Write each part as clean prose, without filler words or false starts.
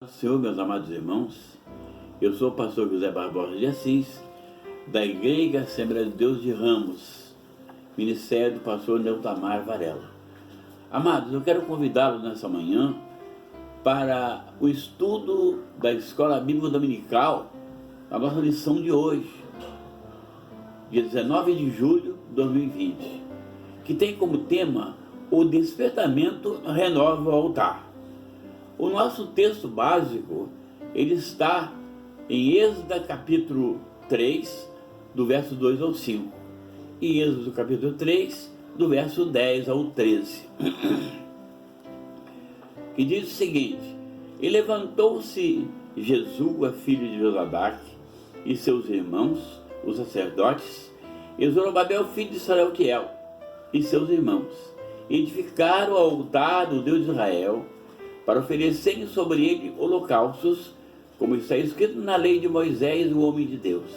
Senhor, meus amados irmãos, eu sou o pastor José Barbosa de Assis, da Igreja Assembleia de Deus de Ramos, ministério do pastor Neutamar Varela. Amados, eu quero convidá-los nessa manhã para o estudo da Escola Bíblica Dominical, a nossa lição de hoje, dia 19 de julho de 2020, que tem como tema o despertamento renova o altar. O nosso texto básico, ele está em Êxodo capítulo 3, do verso 2 ao 5, e Êxodo capítulo 3, do verso 10 ao 13, que diz o seguinte: E levantou-se Jesua, filho de Josadaque, e seus irmãos, os sacerdotes, e Zorobabel, filho de Salatiel, e seus irmãos, edificaram o altar do Deus de Israel, para oferecerem sobre ele holocaustos, como está escrito na lei de Moisés, o homem de Deus.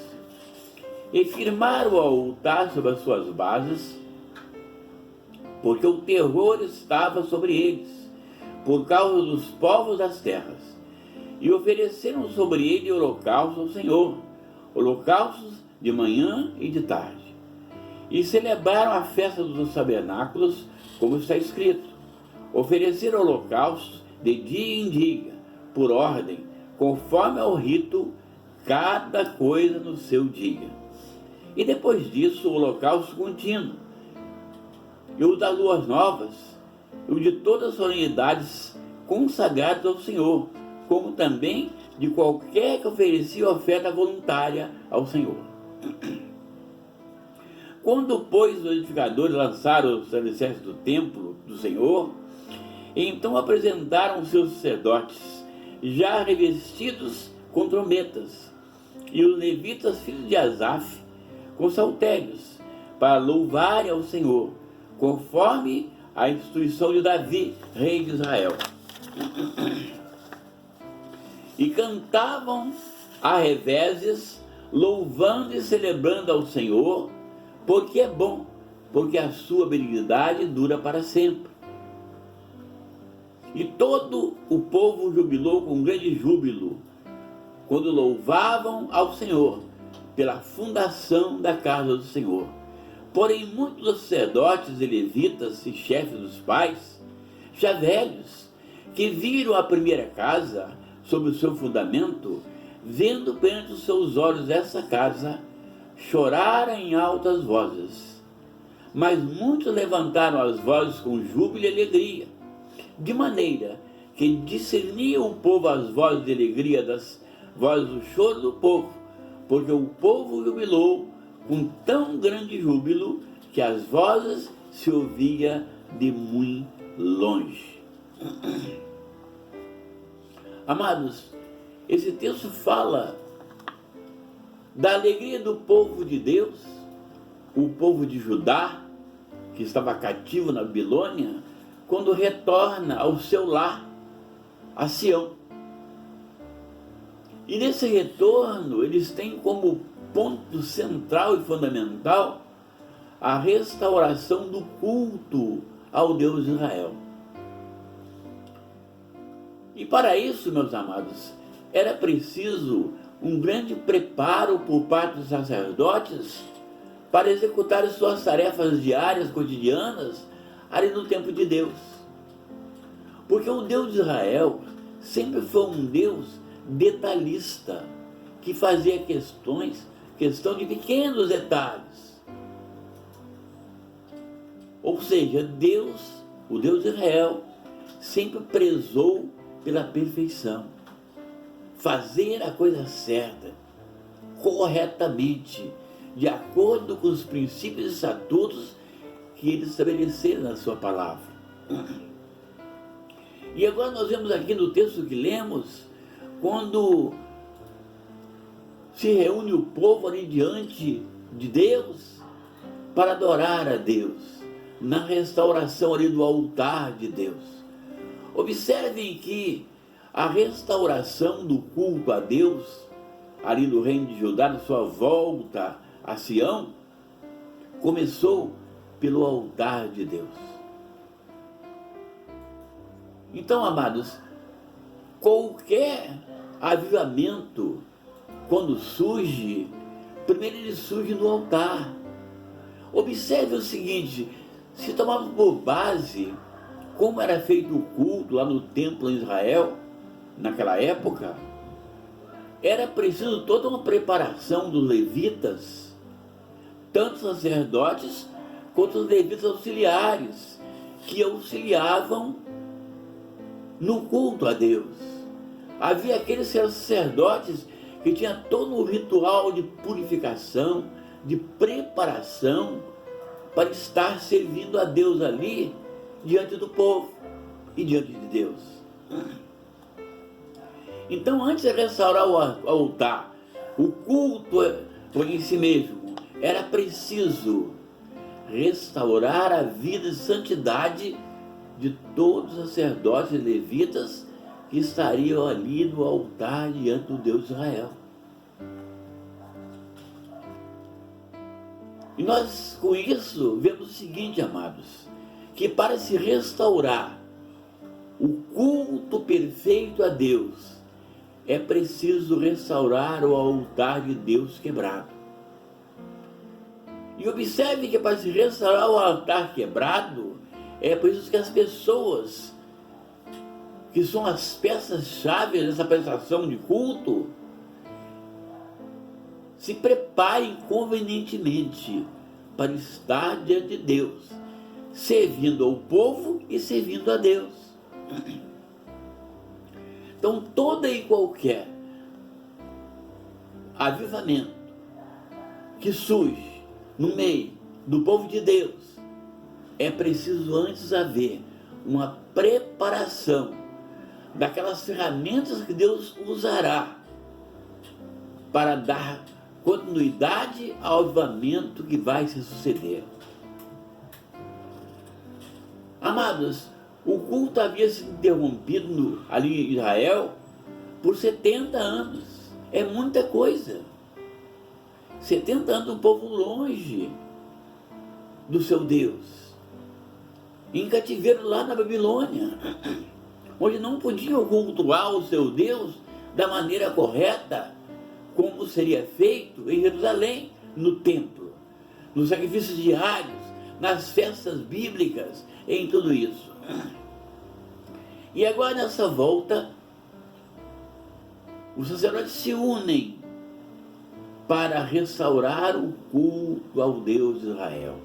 E firmaram o altar sobre as suas bases, porque o terror estava sobre eles, por causa dos povos das terras. E ofereceram sobre ele holocaustos ao Senhor, holocaustos de manhã e de tarde. E celebraram a festa dos tabernáculos, como está escrito: ofereceram holocaustos de dia em dia, por ordem, conforme ao rito, cada coisa no seu dia. E depois disso, o holocausto contínuo, e o das luas novas, e o de todas as solenidades consagradas ao Senhor, como também de qualquer que oferecia oferta voluntária ao Senhor. Quando, pois, os edificadores lançaram os alicerces do templo do Senhor, então apresentaram os seus sacerdotes, já revestidos com trombetas, e os levitas, filhos de Asaf, com saltérios, para louvarem ao Senhor, conforme a instituição de Davi, rei de Israel. E cantavam a reveses, louvando e celebrando ao Senhor, porque é bom, porque a sua benignidade dura para sempre. E todo o povo jubilou com grande júbilo, quando louvavam ao Senhor pela fundação da casa do Senhor. Porém, muitos dos sacerdotes e levitas e chefes dos pais, já velhos, que viram a primeira casa sob o seu fundamento, vendo perante os seus olhos essa casa, choraram em altas vozes. Mas muitos levantaram as vozes com júbilo e alegria, de maneira que discernia o povo as vozes de alegria das vozes do choro do povo, porque o povo jubilou com tão grande júbilo que as vozes se ouvia de muito longe. Amados, esse texto fala da alegria do povo de Deus, o povo de Judá, que estava cativo na Babilônia, quando retorna ao seu lar, a Sião. E nesse retorno, eles têm como ponto central e fundamental a restauração do culto ao Deus de Israel. E para isso, meus amados, era preciso um grande preparo por parte dos sacerdotes para executar suas tarefas diárias, cotidianas, ali no templo de Deus. Porque o Deus de Israel sempre foi um Deus detalhista, que fazia questão de pequenos detalhes. Ou seja, Deus, o Deus de Israel, sempre prezou pela perfeição, fazer a coisa certa, corretamente, de acordo com os princípios e estatutos que ele estabeleceram na sua palavra. E agora nós vemos aqui no texto que lemos, quando se reúne o povo ali diante de Deus para adorar a Deus, na restauração ali do altar de Deus. Observem que a restauração do culto a Deus, ali no reino de Judá, na sua volta a Sião, começou pelo altar de Deus. Então, amados, Qualquer avivamento, quando surge, primeiro ele surge no altar. Observe o seguinte: se tomarmos por base como era feito o culto lá no templo em Israel, naquela época, era preciso toda uma preparação dos levitas, tanto os sacerdotes quanto os levitas auxiliares, que auxiliavam no culto a Deus. Havia aqueles sacerdotes que tinham todo um ritual de purificação, de preparação, para estar servindo a Deus ali, diante do povo e diante de Deus. Então, antes de restaurar o altar, o culto em si mesmo, era preciso restaurar a vida de santidade de todos os sacerdotes e levitas que estariam ali no altar diante do Deus de Israel. E nós, com isso, vemos o seguinte, amados, que para se restaurar o culto perfeito a Deus, é preciso restaurar o altar de Deus quebrado. E observe que para se restaurar o altar quebrado, é preciso que as pessoas, que são as peças-chave dessa prestação de culto, se preparem convenientemente para estar diante de Deus, servindo ao povo e servindo a Deus. Então, toda e qualquer avivamento que surge no meio do povo de Deus, é preciso antes haver uma preparação daquelas ferramentas que Deus usará para dar continuidade ao avivamento que vai se suceder. Amados, o culto havia sido interrompido ali em Israel por 70 anos. É muita coisa. 70 anos do povo longe do seu Deus, em cativeiro lá na Babilônia, onde não podiam cultuar o seu Deus da maneira correta, como seria feito em Jerusalém, no templo, nos sacrifícios diários, nas festas bíblicas, em tudo isso. E agora, nessa volta, os sacerdotes se unem para restaurar o culto ao Deus de Israel.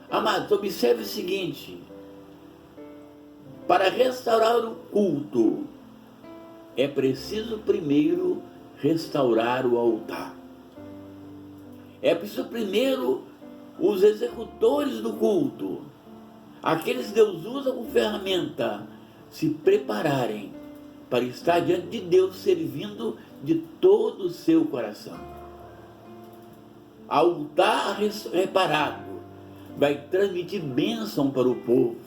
Amados, observe o seguinte: para restaurar o culto, é preciso primeiro restaurar o altar. É preciso primeiro os executores do culto, aqueles que Deus usa como ferramenta, se prepararem para estar diante de Deus, servindo de todo o seu coração. Altar reparado vai transmitir bênção para o povo,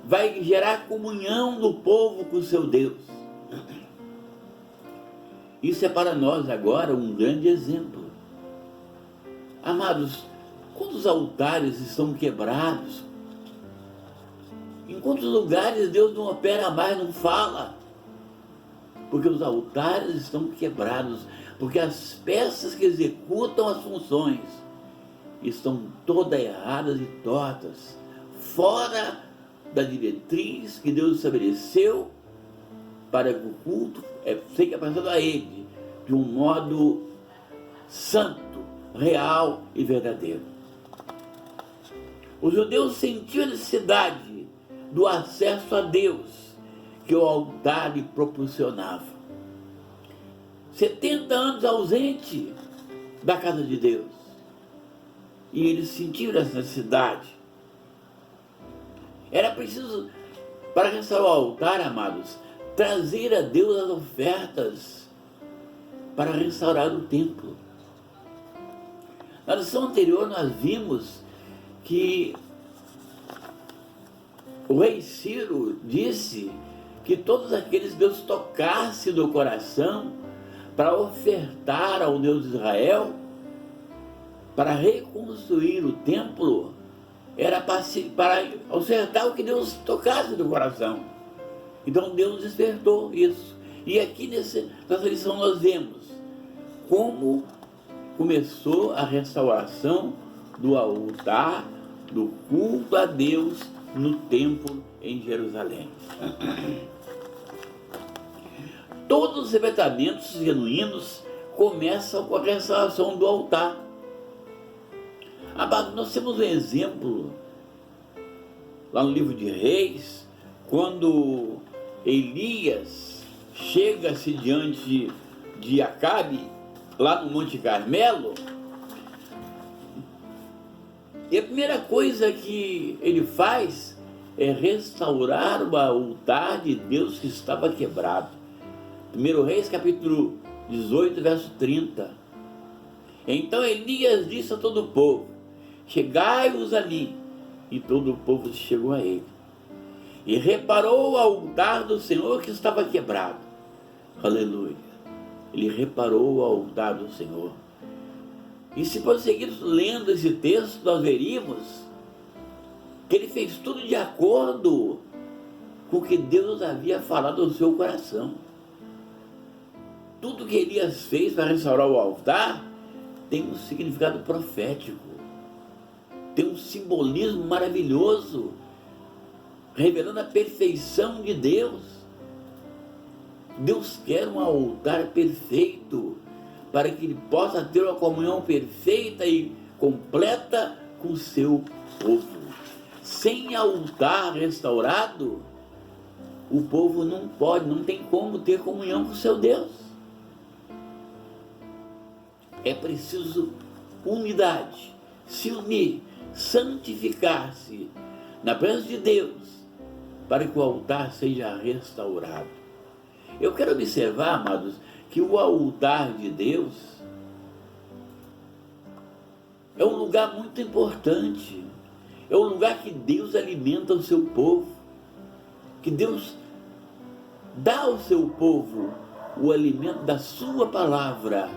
vai gerar comunhão do povo com o seu Deus. Isso é para nós agora um grande exemplo. Amados, quantos altares estão quebrados? Em quantos lugares Deus não opera mais, não fala? Porque os altares estão quebrados, porque as peças que executam as funções estão todas erradas e tortas, fora da diretriz que Deus estabeleceu para que o culto seja passado a Ele de um modo santo, real e verdadeiro. Os judeus sentiam a necessidade do acesso a Deus que o altar lhe proporcionava. 70 anos ausente da casa de Deus. E eles sentiram essa necessidade. Era preciso, para restaurar o altar, amados, trazer a Deus as ofertas para restaurar o templo. Na lição anterior nós vimos que o rei Ciro disse que todos aqueles que Deus tocasse no coração para ofertar ao Deus de Israel, para reconstruir o templo, era para consertar o que Deus tocasse no coração. Então Deus despertou isso. E aqui nessa lição nós vemos como começou a restauração do altar, do culto a Deus no templo em Jerusalém. Todos os levantamentos genuínos começam com a restauração do altar. Nós temos um exemplo lá no livro de Reis, quando Elias chega-se diante de Acabe, lá no Monte Carmelo, e a primeira coisa que ele faz é restaurar o altar de Deus que estava quebrado. 1 Reis, capítulo 18, verso 30. Então Elias disse a todo o povo: chegai-vos ali. E todo o povo chegou a ele. E reparou o altar do Senhor que estava quebrado. Aleluia. Ele reparou o altar do Senhor. E se prosseguirmos lendo esse texto, nós veríamos que ele fez tudo de acordo com o que Deus havia falado ao seu coração. Tudo que Elias fez para restaurar o altar tem um significado profético, tem um simbolismo maravilhoso, revelando a perfeição de Deus. Deus quer um altar perfeito, para que ele possa ter uma comunhão perfeita e completa com o seu povo. Sem altar restaurado, o povo não tem como ter comunhão com o seu Deus. É preciso unidade, se unir, santificar-se na presença de Deus, para que o altar seja restaurado. Eu quero observar, amados, que o altar de Deus é um lugar muito importante, é um lugar que Deus alimenta o seu povo, que Deus dá ao seu povo o alimento da sua palavra,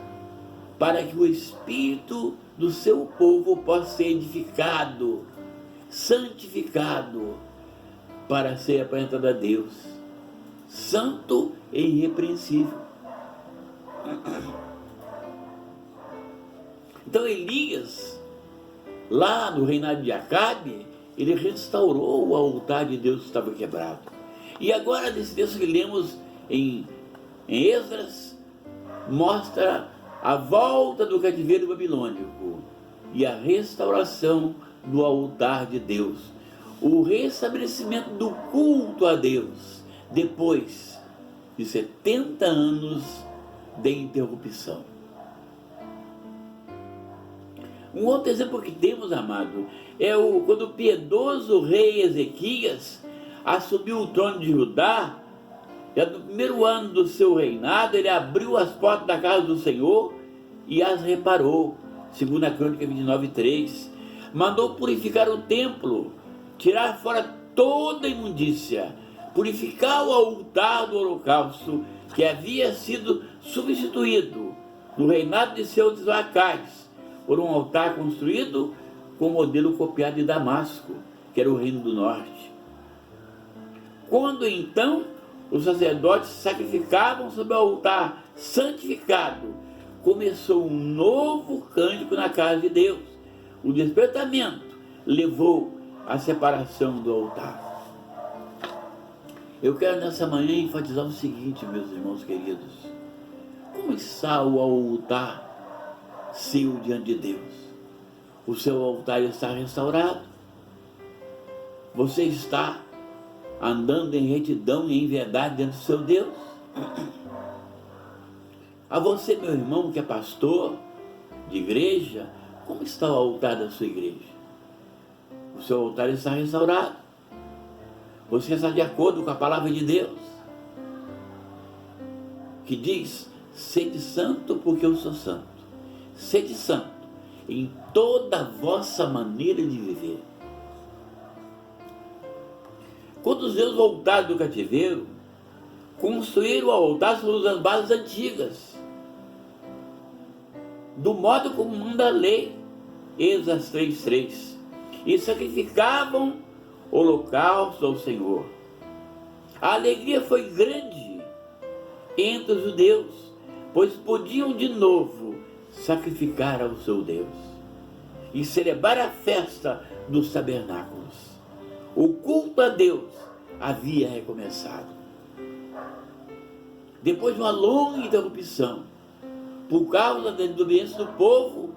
para que o espírito do seu povo possa ser edificado, santificado, para ser apresentado a Deus, santo e irrepreensível. Então Elias, lá no reinado de Acabe, ele restaurou o altar de Deus que estava quebrado. E agora, nesse texto que lemos em Esdras, mostra a volta do cativeiro babilônico e a restauração do altar de Deus, o restabelecimento do culto a Deus, depois de 70 anos de interrupção. Um outro exemplo que temos, amado, é quando o piedoso rei Ezequias assumiu o trono de Judá. Já no primeiro ano do seu reinado, ele abriu as portas da casa do Senhor e as reparou, segundo a Crônica 29:3. Mandou purificar o templo, tirar fora toda a imundícia, purificar o altar do holocausto, que havia sido substituído no reinado de seus Joacás por um altar construído com o modelo copiado de Damasco, que era o reino do norte. Quando então os sacerdotes sacrificavam sobre o altar santificado, começou um novo cântico na casa de Deus. O despertamento levou à separação do altar. Eu quero nessa manhã enfatizar o seguinte, meus irmãos queridos: como está o altar seu diante de Deus? O seu altar está restaurado? Você está andando em retidão e em verdade diante do seu Deus? A você, meu irmão, que é pastor de igreja, como está o altar da sua igreja? O seu altar está restaurado? Você está de acordo com a palavra de Deus, que diz: sede santo porque eu sou santo. Sede santo em toda a vossa maneira de viver. Quando os judeus voltaram do cativeiro, construíram o altar sobre as bases antigas, do modo como manda a lei, Êxodo 3:3. e sacrificavam holocaustos ao Senhor. A alegria foi grande entre os judeus, pois podiam de novo sacrificar ao seu Deus e celebrar a festa dos tabernáculos. O culto a Deus havia recomeçado. Depois de uma longa interrupção, por causa da desobediência do povo,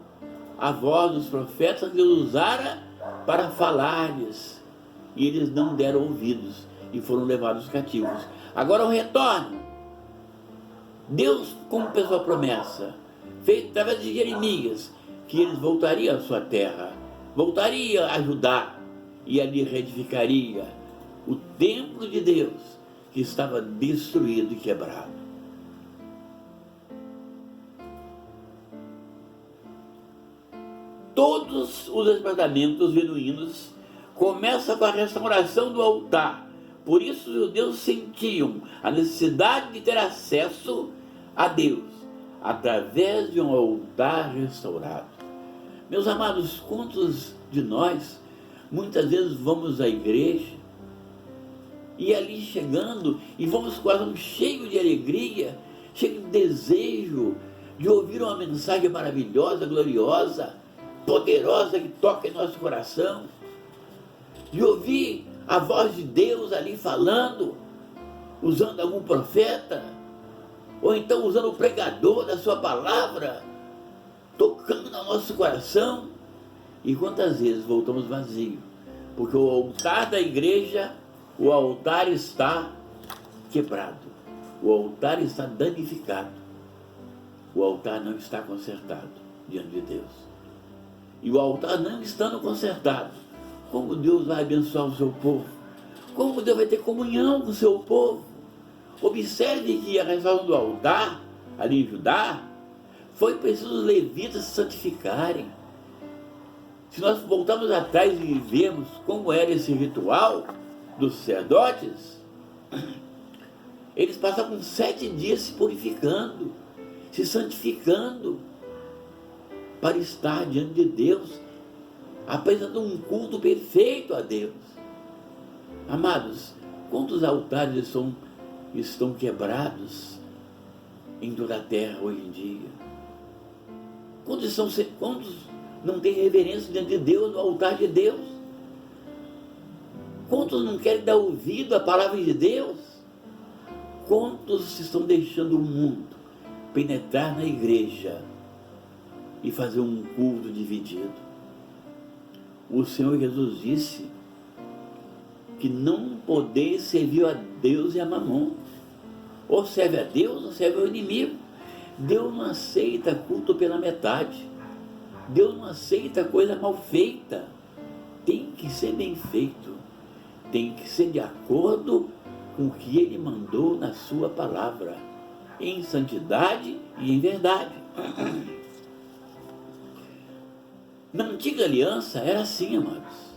a voz dos profetas Deus usara para falar-lhes, e eles não deram ouvidos e foram levados cativos. Agora o retorno. Deus cumpriu a promessa, feita através de Jeremias, que eles voltariam à sua terra, voltaria a Judá, e ali reedificaria o templo de Deus, que estava destruído e quebrado. Todos os desbravamentos genuínos começam com a restauração do altar. Por isso os judeus sentiam a necessidade de ter acesso a Deus através de um altar restaurado. Meus amados, quantos de nós muitas vezes vamos à igreja e ali chegando e vamos quase cheios de alegria, cheios de desejo de ouvir uma mensagem maravilhosa, gloriosa, poderosa, que toca em nosso coração, de ouvir a voz de Deus ali falando, usando algum profeta, ou então usando o pregador da sua palavra, tocando no nosso coração. E quantas vezes voltamos vazios, porque o altar da igreja, o altar está quebrado, o altar está danificado, o altar não está consertado diante de Deus. E o altar não estando consertado, como Deus vai abençoar o seu povo? Como Deus vai ter comunhão com o seu povo? Observe que a restauração do altar, ali em Judá, foi preciso os levitas se santificarem. Se nós voltarmos atrás e vermos como era esse ritual dos sacerdotes, eles passavam 7 dias se purificando, se santificando, para estar diante de Deus, apresentando um culto perfeito a Deus. Amados, quantos altares estão quebrados em toda a terra hoje em dia? Quantos não têm reverência diante de Deus, no altar de Deus? Quantos não querem dar ouvido à palavra de Deus? Quantos estão deixando o mundo penetrar na igreja e fazer um culto dividido? O Senhor Jesus disse que não podeis servir a Deus e a Mamon. Ou serve a Deus ou serve ao inimigo. Deus não aceita culto pela metade. Deus não aceita coisa mal feita. Tem que ser bem feito. Tem que ser de acordo com o que Ele mandou na sua palavra, em santidade e em verdade. Na antiga aliança era assim, amados.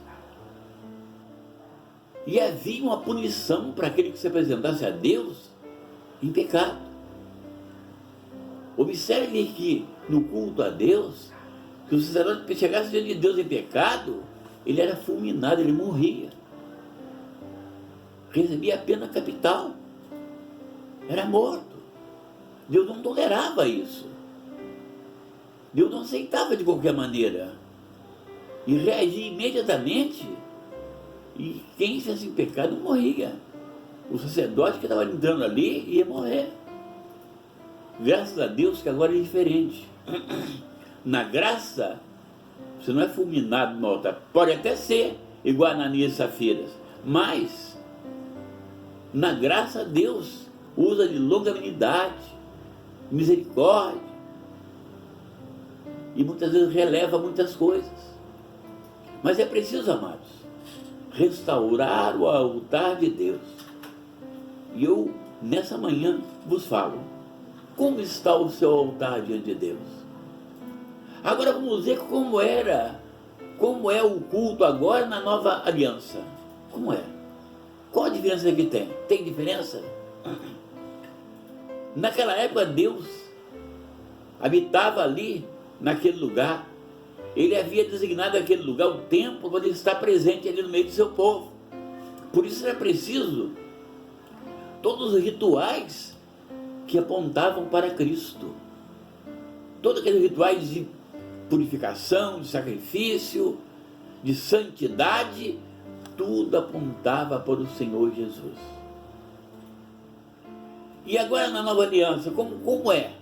E havia uma punição para aquele que se apresentasse a Deus em pecado. Observe que no culto a Deus, que o sacerdote chegasse diante de Deus em pecado, ele era fulminado, ele morria. Recebia a pena capital. Era morto. Deus não tolerava isso. Deus não aceitava de qualquer maneira. E reagia imediatamente. E quem fizesse pecado morria. O sacerdote que estava entrando ali ia morrer. Graças a Deus que agora é diferente. Na graça, você não é fulminado no altar. Pode até ser igual a Ananias e Safiras, mas na graça Deus usa de longanimidade, misericórdia, e muitas vezes releva muitas coisas. Mas é preciso, amados, restaurar o altar de Deus. E eu, nessa manhã, vos falo, como está o seu altar diante de Deus? Agora vamos ver como é o culto agora na nova aliança. Como é? Qual a diferença que tem? Tem diferença? Naquela época Deus habitava ali, naquele lugar, Ele havia designado aquele lugar, o templo, para ele estar presente ali no meio do seu povo. Por isso era preciso todos os rituais que apontavam para Cristo. Todos aqueles rituais de purificação, de sacrifício, de santidade, tudo apontava para o Senhor Jesus. E agora na nova aliança, como é?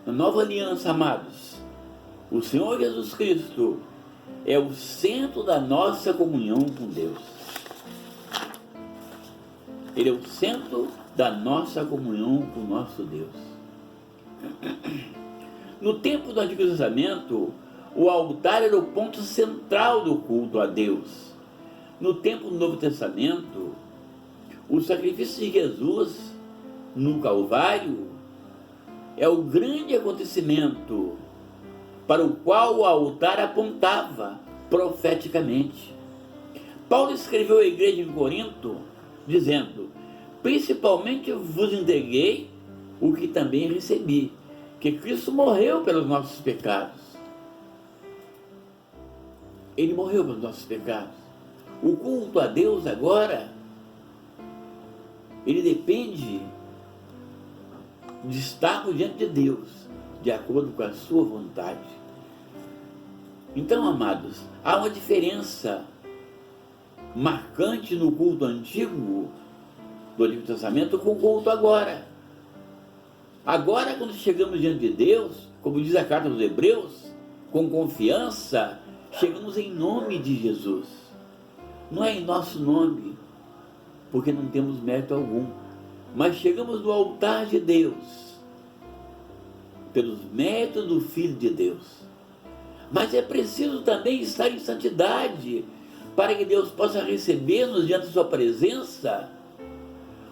Na nova aliança, amados, o Senhor Jesus Cristo é o centro da nossa comunhão com Deus. Ele é o centro da nossa comunhão com o nosso Deus. No tempo do Antigo Testamento, o altar era o ponto central do culto a Deus. No tempo do Novo Testamento, o sacrifício de Jesus no Calvário é o grande acontecimento para o qual o altar apontava profeticamente. Paulo escreveu à igreja em Corinto, dizendo: principalmente vos entreguei o que também recebi, que Cristo morreu pelos nossos pecados. Ele morreu pelos nossos pecados. O culto a Deus agora, ele depende de estarmos diante de Deus, de acordo com a sua vontade. Então, amados, há uma diferença marcante no culto antigo do Antigo Testamento com o culto agora. Agora, quando chegamos diante de Deus, como diz a carta aos Hebreus, com confiança, chegamos em nome de Jesus. Não é em nosso nome, porque não temos mérito algum, mas chegamos no altar de Deus, pelos méritos do Filho de Deus. Mas é preciso também estar em santidade, para que Deus possa receber-nos diante da sua presença,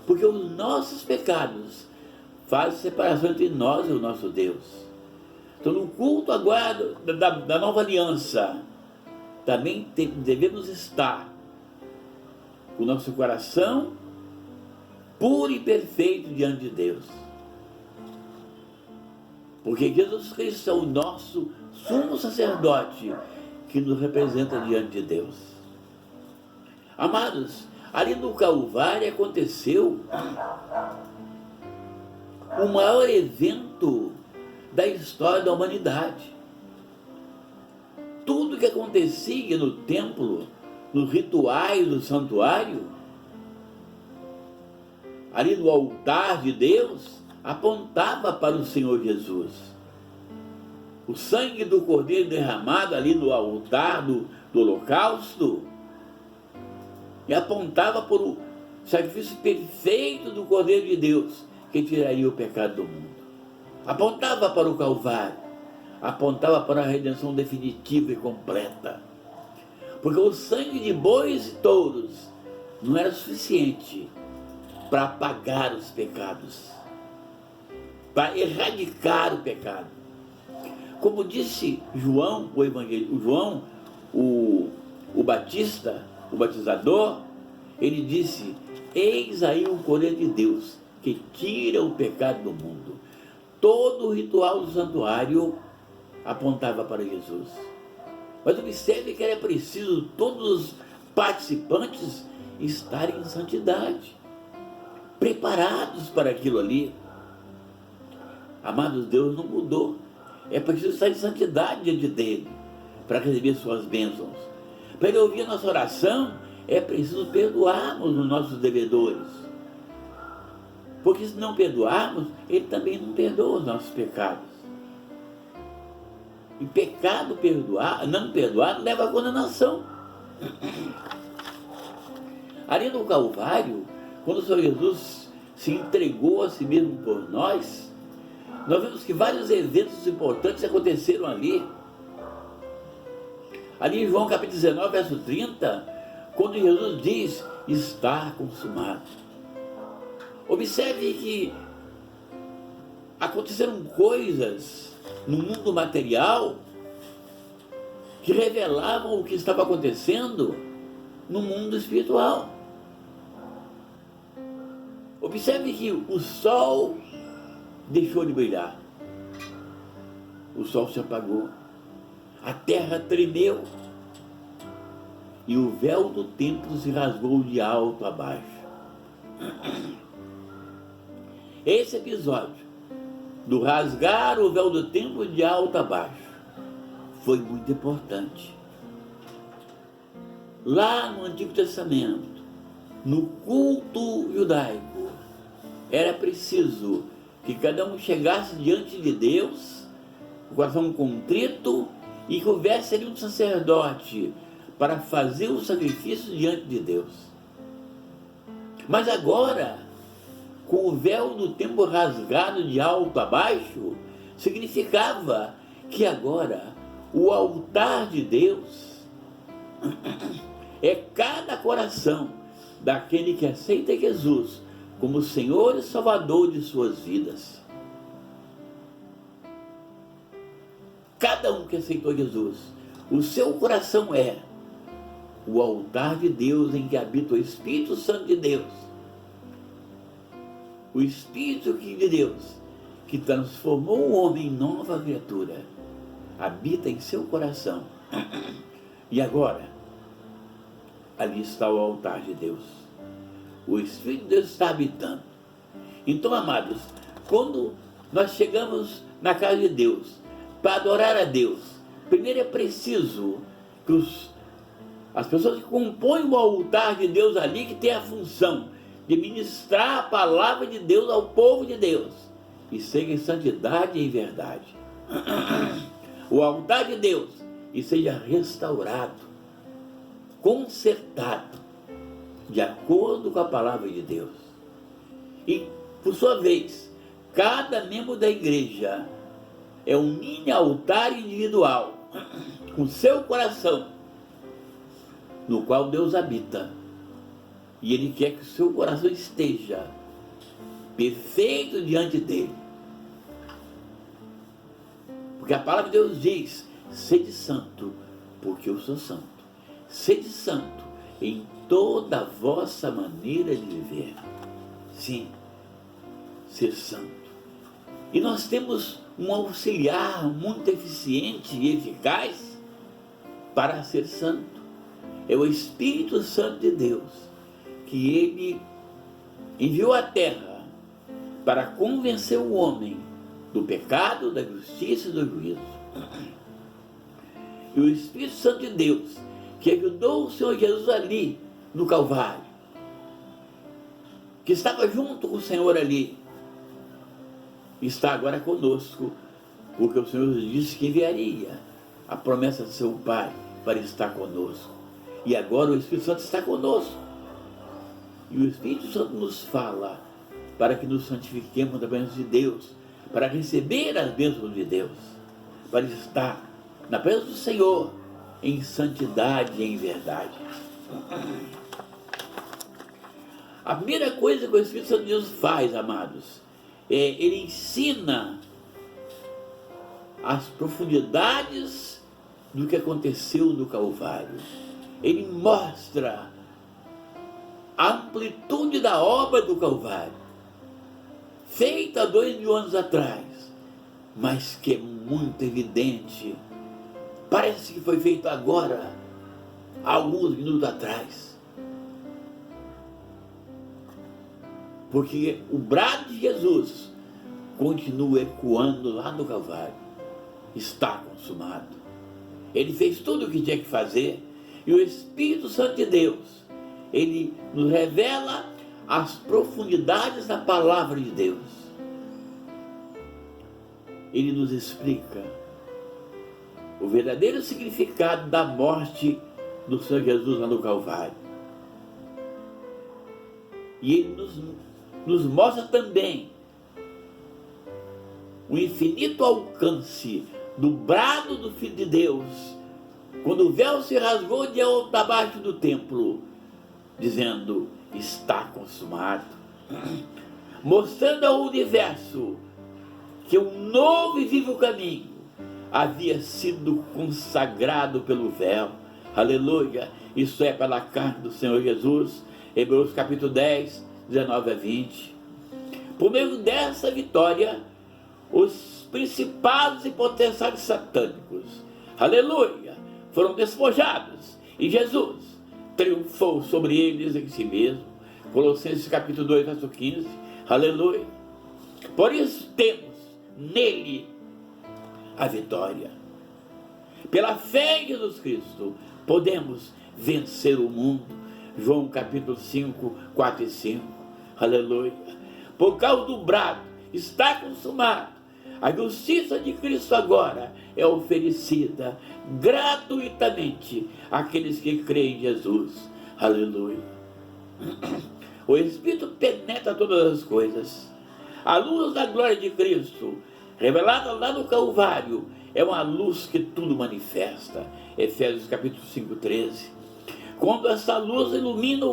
porque os nossos pecados fazem separação entre nós e o nosso Deus. Então, no culto agora da nova aliança, também devemos estar com o nosso coração puro e perfeito diante de Deus. Porque Jesus Cristo é o nosso sumo sacerdote que nos representa diante de Deus. Amados, ali no Calvário aconteceu o maior evento da história da humanidade. Tudo que acontecia no templo, nos rituais do santuário, ali no altar de Deus, apontava para o Senhor Jesus. O sangue do Cordeiro derramado ali no altar do holocausto, e apontava para o sacrifício perfeito do Cordeiro de Deus, que tiraria o pecado do mundo. Apontava para o Calvário, apontava para a redenção definitiva e completa. Porque o sangue de bois e touros não era suficiente para apagar os pecados, para erradicar o pecado. Como disse João, o Batista, o batizador, ele disse: eis aí o Cordeiro de Deus, que tira o pecado do mundo. Todo o ritual do santuário apontava para Jesus. Mas observe que era preciso todos os participantes estarem em santidade, preparados para aquilo ali. Amados, Deus não mudou. É preciso estar em santidade diante dele para receber suas bênçãos. Para ele ouvir a nossa oração, é preciso perdoarmos os nossos devedores. Porque se não perdoarmos, ele também não perdoa os nossos pecados. E pecado não perdoado leva à condenação. Ali no Calvário, quando o Senhor Jesus se entregou a si mesmo por nós vemos que vários eventos importantes aconteceram ali. Ali em João capítulo 19, verso 30, quando Jesus diz: está consumado. Observe que aconteceram coisas no mundo material que revelavam o que estava acontecendo no mundo espiritual. Observe que o sol deixou de brilhar. O sol se apagou. a terra tremeu e o véu do templo se rasgou de alto a baixo. Esse episódio do rasgar o véu do templo de alto a baixo foi muito importante. Lá no Antigo Testamento, no culto judaico, era preciso que cada um chegasse diante de Deus, com o coração contrito, e que houvesse ali um sacerdote para fazer o sacrifício diante de Deus. Mas agora, com o véu do templo rasgado de alto a baixo, significava que agora o altar de Deus é cada coração daquele que aceita Jesus como Senhor e Salvador de suas vidas. Cada um que aceitou Jesus, o seu coração é o altar de Deus em que habita o Espírito Santo de Deus. O Espírito de Deus, que transformou o homem em nova criatura, habita em seu coração. E agora, ali está o altar de Deus. O Espírito de Deus está habitando. Então, amados, quando nós chegamos na casa de Deus para adorar a Deus, primeiro é preciso que as pessoas que compõem o altar de Deus ali, que tem a função de ministrar a palavra de Deus ao povo de Deus, e seja em santidade e em verdade. O altar de Deus e seja restaurado, consertado, de acordo com a palavra de Deus. E, por sua vez, cada membro da igreja é um mini altar individual, com seu coração, no qual Deus habita. E Ele quer que o seu coração esteja perfeito diante dEle. Porque a palavra de Deus diz: sede santo, porque eu sou santo. Sede santo em toda a vossa maneira de viver. Sim, ser santo. E nós temos um auxiliar muito eficiente e eficaz para ser santo. É o Espírito Santo de Deus, que Ele enviou à terra para convencer o homem do pecado, da justiça e do juízo. E o Espírito Santo de Deus, que ajudou o Senhor Jesus ali no Calvário, que estava junto com o Senhor ali, está agora conosco, porque o Senhor disse que enviaria a promessa do seu Pai para estar conosco. E agora o Espírito Santo está conosco. E o Espírito Santo nos fala para que nos santifiquemos da bênção de Deus, para receber as bênçãos de Deus, para estar na presença do Senhor em santidade e em verdade. A primeira coisa que o Espírito Santo de Deus faz, amados, ele ensina as profundidades do que aconteceu no Calvário. Ele mostra a amplitude da obra do Calvário, feita há 2000 anos atrás, mas que é muito evidente. Parece que foi feito agora, há alguns minutos atrás. Porque o brado de Jesus continua ecoando lá no Calvário. Está consumado. Ele fez tudo o que tinha que fazer. E o Espírito Santo de Deus, ele nos revela as profundidades da palavra de Deus. Ele nos explica o verdadeiro significado da morte do Senhor Jesus lá no Calvário. E ele nos mostra também o infinito alcance do brado do Filho de Deus, quando o véu se rasgou de alto a baixo do templo, dizendo: está consumado, mostrando ao universo que um novo e vivo caminho havia sido consagrado pelo véu. Aleluia! Isso é pela carne do Senhor Jesus. Hebreus capítulo 10, 19 a 20. Por meio dessa vitória, os principados e potestades satânicos aleluia, foram despojados, e Jesus triunfou sobre eles em si mesmo. Colossenses capítulo 2, verso 15, aleluia. Por isso temos nele a vitória. Pela fé em Jesus Cristo, podemos vencer o mundo. João capítulo 5, 4 e 5, aleluia. Por causa do brado, está consumado. A justiça de Cristo agora é oferecida gratuitamente àqueles que creem em Jesus, aleluia. O Espírito penetra todas as coisas. A luz da glória de Cristo, revelada lá no Calvário, é uma luz que tudo manifesta. Efésios capítulo 5, 13. Quando essa luz ilumina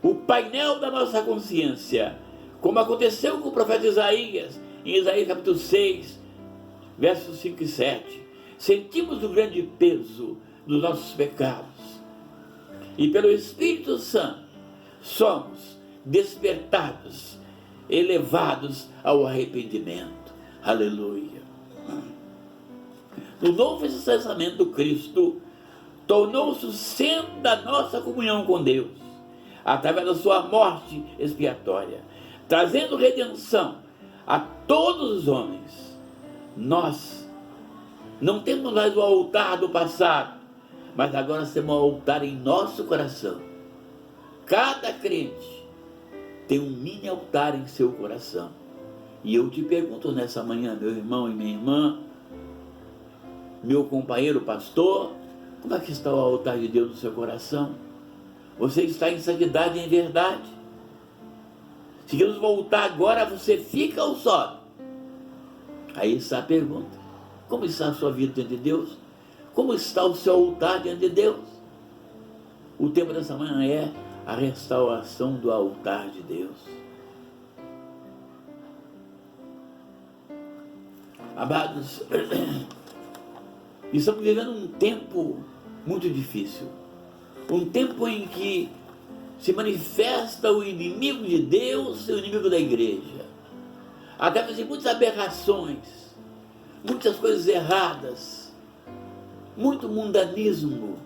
o painel da nossa consciência, como aconteceu com o profeta Isaías, em Isaías capítulo 6, versos 5 e 7, sentimos o grande peso dos nossos pecados. E pelo Espírito Santo, somos despertados, elevados ao arrependimento. Aleluia. No Novo Testamento, Cristo tornou-se o centro da nossa comunhão com Deus, através da sua morte expiatória, trazendo redenção a todos os homens. Nós não temos mais o altar do passado, mas agora temos um altar em nosso coração. Cada crente tem um mini altar em seu coração. E eu te pergunto nessa manhã, meu irmão e minha irmã, meu companheiro pastor, como é que está o altar de Deus no seu coração? Você está em santidade e em verdade? Se Deus voltar agora, você fica ou sobe? Aí está a pergunta. Como está a sua vida diante de Deus? Como está o seu altar diante de Deus? O tema dessa manhã é a restauração do altar de Deus. Amados, estamos vivendo um tempo muito difícil. Um tempo em que se manifesta o inimigo de Deus e o inimigo da igreja. Através de muitas aberrações, muitas coisas erradas, muito mundanismo,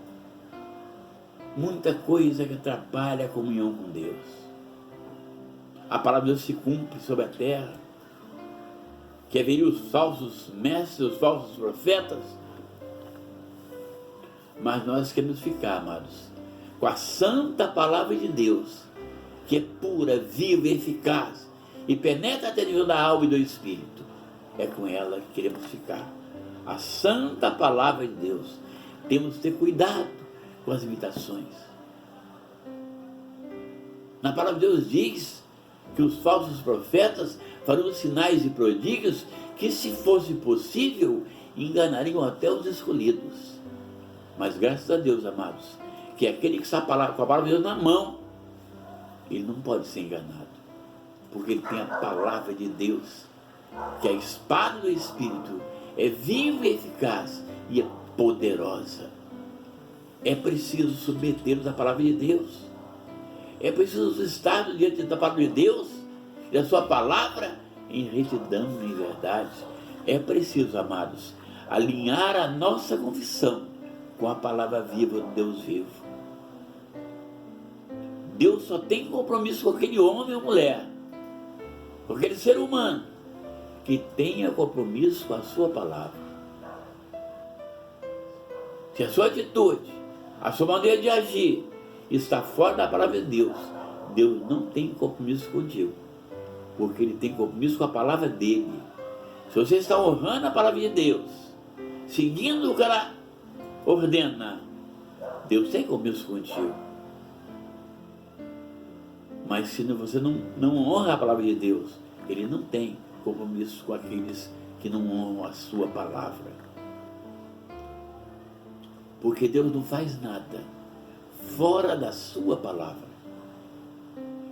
muita coisa que atrapalha a comunhão com Deus. A palavra de Deus se cumpre sobre a terra, que haveriam os falsos mestres, os falsos profetas, mas nós queremos ficar, amados, com a santa palavra de Deus, que é pura, viva e eficaz, e penetra até nível da alma e do espírito. É com ela que queremos ficar. A santa palavra de Deus. Temos que ter cuidado com as imitações. Na palavra de Deus diz que os falsos profetas farão sinais e prodígios que, se fosse possível, enganariam até os escolhidos. Mas graças a Deus, amados, que aquele que está com a palavra de Deus na mão, ele não pode ser enganado, porque ele tem a palavra de Deus, que é a espada do Espírito, é viva e eficaz e é poderosa. É preciso submeter-nos à palavra de Deus. É preciso estar diante da palavra de Deus e da sua palavra em retidão e em verdade. É preciso, amados, alinhar a nossa confissão com a palavra viva do Deus vivo. Deus só tem compromisso com aquele homem ou mulher, com aquele ser humano que tenha compromisso com a sua palavra. Se a sua atitude, a sua maneira de agir está fora da palavra de Deus, Deus não tem compromisso contigo, porque Ele tem compromisso com a palavra dEle. Se você está honrando a palavra de Deus, seguindo o que ela ordena, Deus tem compromisso contigo. Mas se você não honra a palavra de Deus, Ele não tem compromisso com aqueles que não honram a sua palavra. Porque Deus não faz nada fora da sua palavra.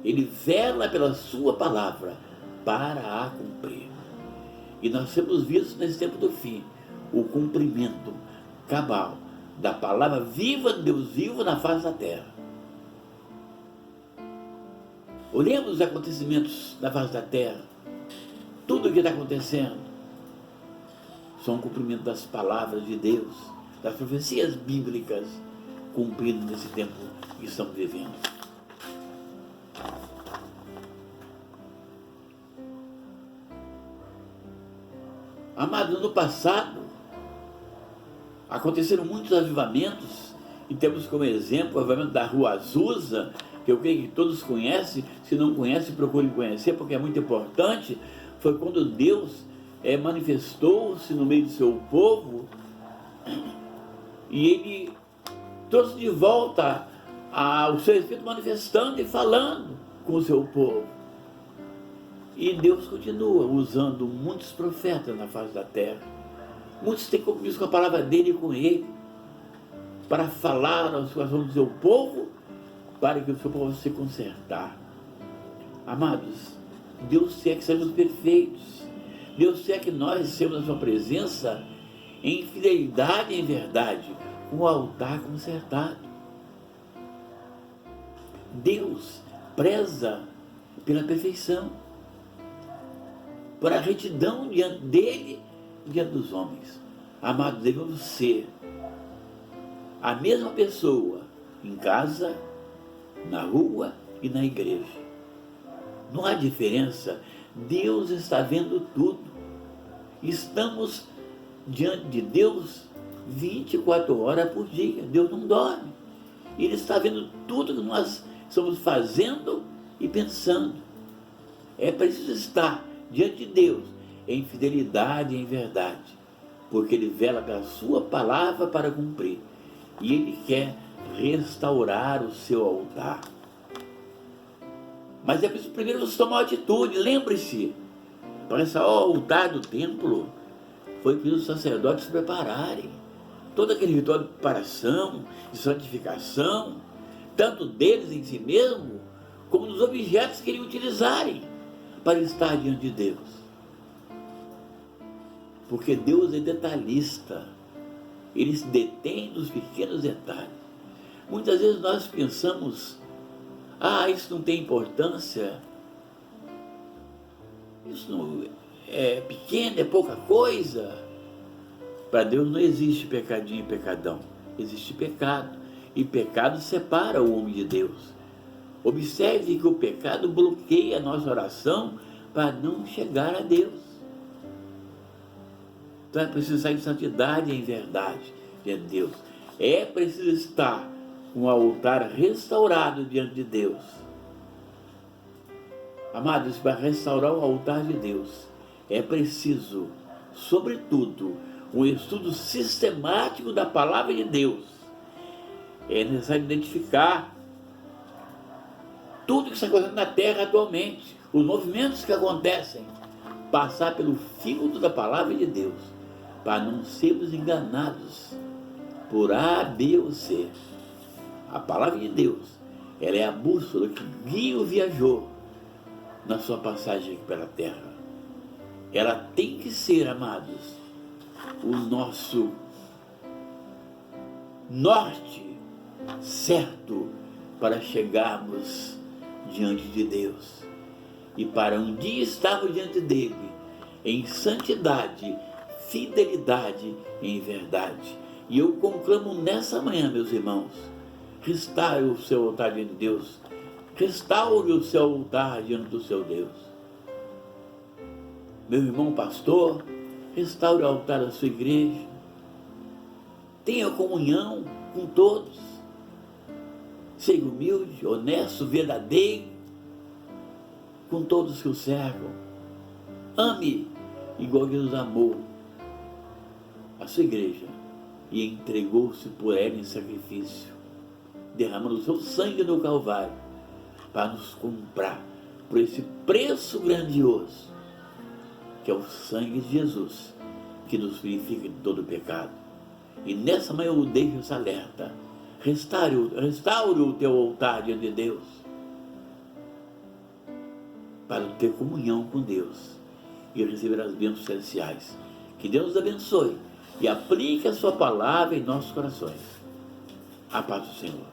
Ele vela pela sua palavra para a cumprir. E nós temos visto nesse tempo do fim o cumprimento cabal da palavra viva de Deus vivo na face da terra. Olhemos os acontecimentos da face da terra, tudo o que está acontecendo. são o cumprimento das palavras de Deus, das profecias bíblicas, cumpridas nesse tempo que estamos vivendo. Amados, no passado, aconteceram muitos avivamentos, e temos como exemplo o avivamento da Rua Azusa, que eu creio que todos conhecem. Se não conhecem, procurem conhecer, porque é muito importante. Foi quando Deus manifestou-se no meio do seu povo, e Ele trouxe de volta o seu Espírito manifestando e falando com o seu povo. E Deus continua usando muitos profetas na face da terra. Muitos têm compromisso com a palavra dele e com ele, para falar aos corações do seu povo, para que o seu povo possa se consertar. Amados, Deus quer que sejamos perfeitos. Deus quer que nós estejamos na sua presença em fidelidade e em verdade, com o altar consertado. Deus preza pela perfeição, por a retidão diante dele e diante dos homens. Amados, devemos ser a mesma pessoa em casa, na rua e na igreja. Não há diferença. Deus está vendo tudo. Estamos diante de Deus 24 horas por dia. Deus não dorme. Ele está vendo tudo que nós estamos fazendo e pensando. É preciso estar diante de Deus em fidelidade e em verdade, porque Ele vela pela sua palavra para cumprir, e Ele quer restaurar o seu altar. Mas é preciso primeiro você tomar uma atitude. Lembre-se, para esse altar do templo foi preciso os sacerdotes se prepararem. Todo aquele ritual de preparação, de santificação, tanto deles em si mesmo, como dos objetos que iriam utilizarem para estar diante de Deus. Porque Deus é detalhista. Ele se detém nos pequenos detalhes. Muitas vezes nós pensamos, isso não tem importância, isso não é pequeno, é pouca coisa. Para Deus não existe pecadinho e pecadão. Existe pecado. E pecado separa o homem de Deus. Observe que o pecado bloqueia a nossa oração para não chegar a Deus. Então é preciso estar em santidade e em verdade diante de Deus. É preciso estar com o altar restaurado diante de Deus. Amados, para restaurar o altar de Deus, é preciso, sobretudo, um estudo sistemático da palavra de Deus. É necessário identificar tudo que está acontecendo na terra atualmente, os movimentos que acontecem, passar pelo filtro da palavra de Deus, para não sermos enganados por A, B ou C. A palavra de Deus, ela é a bússola que guia o viajor na sua passagem aqui pela terra. Ela tem que ser, amados, o nosso norte certo para chegarmos diante de Deus e para um dia estarmos diante dele em santidade, fidelidade e em verdade. E eu conclamo nessa manhã, meus irmãos, restaure o seu altar diante de Deus, restaure o seu altar diante do seu Deus. Meu irmão pastor, restaure o altar da sua igreja, tenha comunhão com todos, seja humilde, honesto, verdadeiro com todos que o cercam. Ame igual Jesus amou a sua igreja e entregou-se por ela em sacrifício, derramando o seu sangue no Calvário para nos comprar por esse preço grandioso que é o sangue de Jesus, que nos purifica de todo pecado. E nessa manhã eu deixo essa alerta: restaure o teu altar diante de Deus, para ter comunhão com Deus e receber as bênçãos celestiais. Que Deus nos abençoe e aplique a sua palavra em nossos corações. A paz do Senhor.